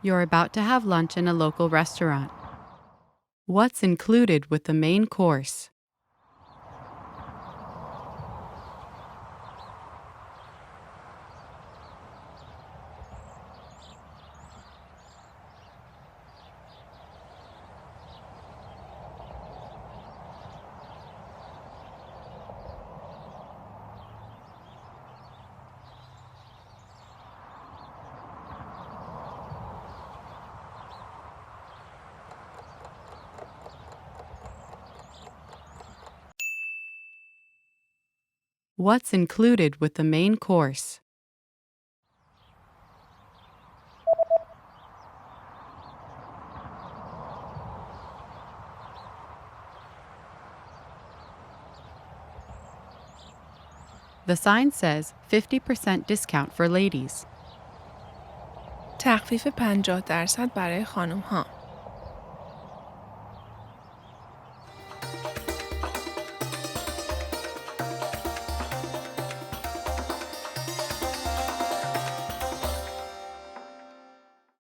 You're about to have lunch in a local restaurant. What's included with the main course? What's included with the main course? The sign says 50% discount for ladies. تخفیف 50% برای خانم ها.